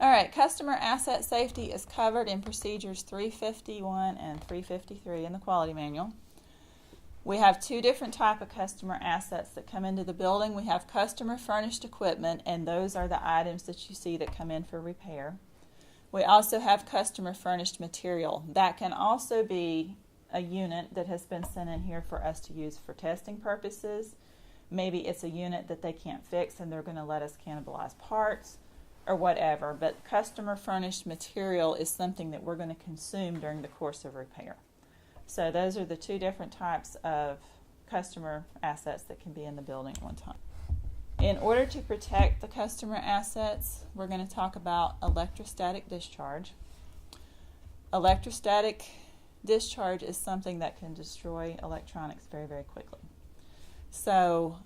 All right, customer asset safety is covered in procedures 351 and 353 in the quality manual. We have two different types of customer assets that come into the building. We have customer furnished equipment, and those are the items that you see that come in for repair. We also have customer furnished material. That can also be a unit that has been sent in here for us to use for testing purposes. Maybe it's a unit that they can't fix and they're going to let us cannibalize parts or whatever. But customer furnished material is something that we're going to consume during the course of repair. So those are the two different types of customer assets that can be in the building at one time. In order to protect the customer assets, we're going to talk about electrostatic discharge. Electrostatic discharge is something that can destroy electronics very, very quickly. So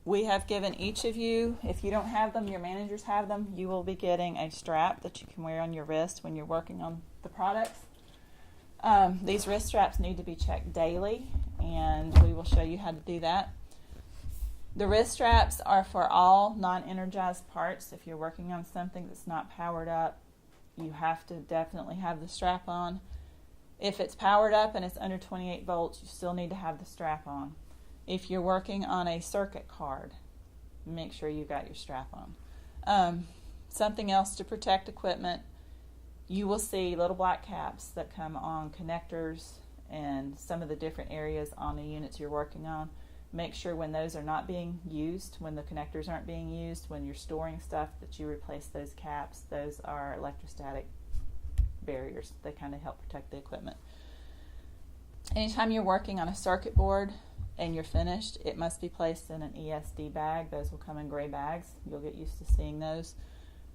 we have given each of you, if you don't have them, your managers have them, you will be getting a strap that you can wear on your wrist when you're working on the products. These wrist straps need to be checked daily, and we will show you how to do that. The wrist straps are for all non-energized parts. If you're working on something that's not powered up, you have to definitely have the strap on. If it's powered up and it's under 28 volts, you still need to have the strap on. If you're working on a circuit card, make sure you've got your strap on. Something else to protect equipment, you will see little black caps that come on connectors and some of the different areas on the units you're working on. Make sure when those are not being used, when the connectors aren't being used, when you're storing stuff, that you replace those caps. Those are electrostatic barriers. They kind of help protect the equipment. Anytime you're working on a circuit board and you're finished, it must be placed in an ESD bag. Those will come in gray bags. You'll get used to seeing those.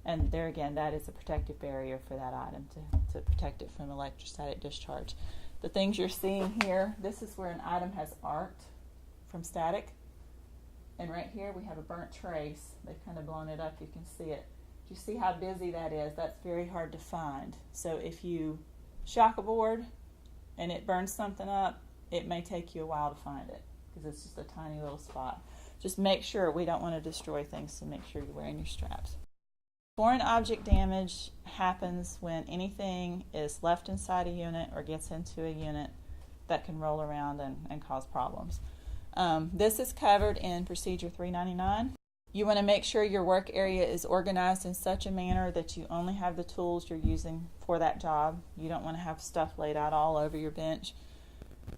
And there again, that is a protective barrier for that item to protect it from electrostatic discharge. The things you're seeing here, this is where an item has arced from static. And right here we have a burnt trace. They've kind of blown it up. You can see it. Do you see how busy that is? That's very hard to find. So if you shock a board and it burns something up, it may take you a while to find it because it's just a tiny little spot. Just make sure, we don't want to destroy things, so make sure you're wearing your straps. Foreign object damage happens when anything is left inside a unit or gets into a unit that can roll around and cause problems. This is covered in Procedure 399. You want to make sure your work area is organized in such a manner that you only have the tools you're using for that job. You don't want to have stuff laid out all over your bench.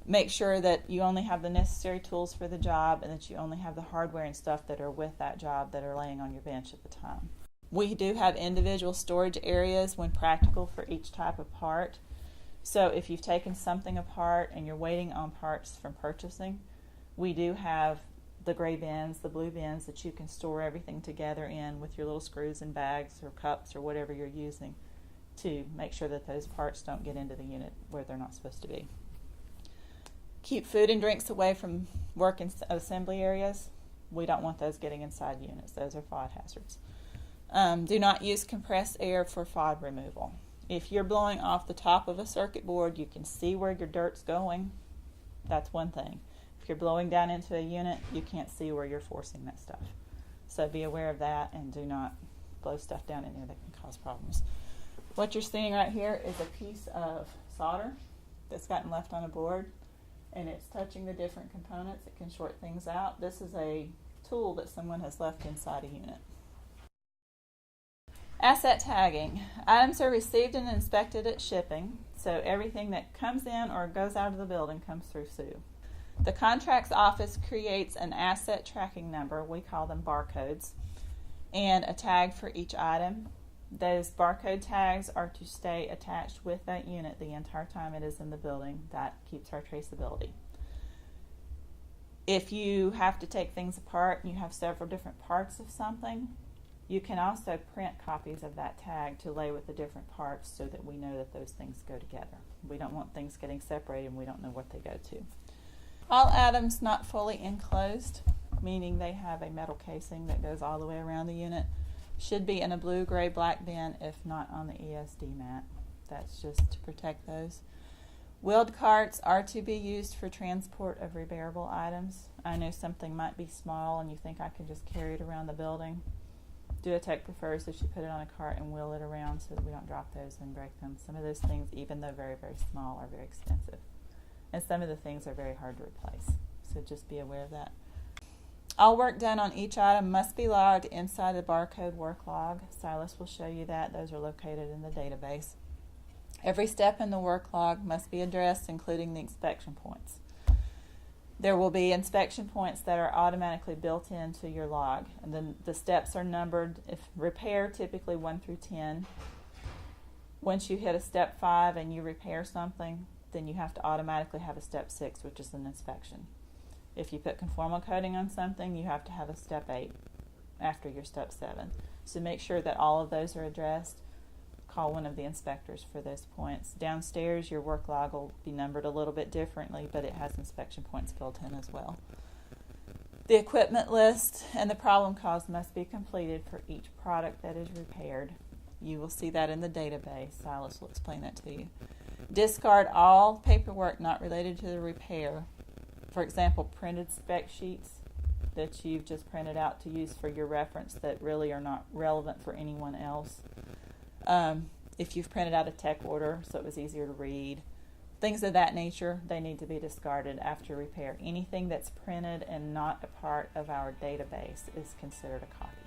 Make sure that you only have the necessary tools for the job and that you only have the hardware and stuff that are with that job that are laying on your bench at the time. We do have individual storage areas when practical for each type of part. So if you've taken something apart and you're waiting on parts from purchasing, we do have the gray bins, the blue bins that you can store everything together in with your little screws and bags or cups or whatever you're using to make sure that those parts don't get into the unit where they're not supposed to be. Keep food and drinks away from work and assembly areas. We don't want those getting inside units. Those are FOD hazards. Do not use compressed air for FOD removal. If you're blowing off the top of a circuit board, you can see where your dirt's going. That's one thing. If you're blowing down into a unit, you can't see where you're forcing that stuff. So be aware of that and do not blow stuff down in there that can cause problems. What you're seeing right here is a piece of solder that's gotten left on a board, and it's touching the different components. It can short things out. This is a tool that someone has left inside a unit. Asset tagging. Items are received and inspected at shipping, so everything that comes in or goes out of the building comes through SUE. The contracts office creates an asset tracking number, we call them barcodes, and a tag for each item. Those barcode tags are to stay attached with that unit the entire time it is in the building. That keeps our traceability. If you have to take things apart and you have several different parts of something, you can also print copies of that tag to lay with the different parts so that we know that those things go together. We don't want things getting separated and we don't know what they go to. All items not fully enclosed, meaning they have a metal casing that goes all the way around the unit, should be in a blue, gray, black bin, if not on the ESD mat. That's just to protect those. Wheeled carts are to be used for transport of repairable items. I know something might be small and you think I can just carry it around the building. Duotech prefers that you put it on a cart and wheel it around so that we don't drop those and break them. Some of those things, even though very, very small, are very expensive. And some of the things are very hard to replace. So just be aware of that. All work done on each item must be logged inside the barcode work log. Silas will show you that. Those are located in the database. Every step in the work log must be addressed, including the inspection points. There will be inspection points that are automatically built into your log. And then the steps are numbered. If repair, typically 1 through 10. Once you hit a step 5 and you repair something, then you have to automatically have a step 6, which is an inspection. If you put conformal coating on something, you have to have a step 8 after your step 7. So make sure that all of those are addressed. Call one of the inspectors for those points. Downstairs, your work log will be numbered a little bit differently, but it has inspection points built in as well. The equipment list and the problem cause must be completed for each product that is repaired. You will see that in the database. Silas will explain that to you. Discard all paperwork not related to the repair. For example, printed spec sheets that you've just printed out to use for your reference that really are not relevant for anyone else. If you've printed out a tech order so it was easier to read, things of that nature, they need to be discarded after repair. Anything that's printed and not a part of our database is considered a copy.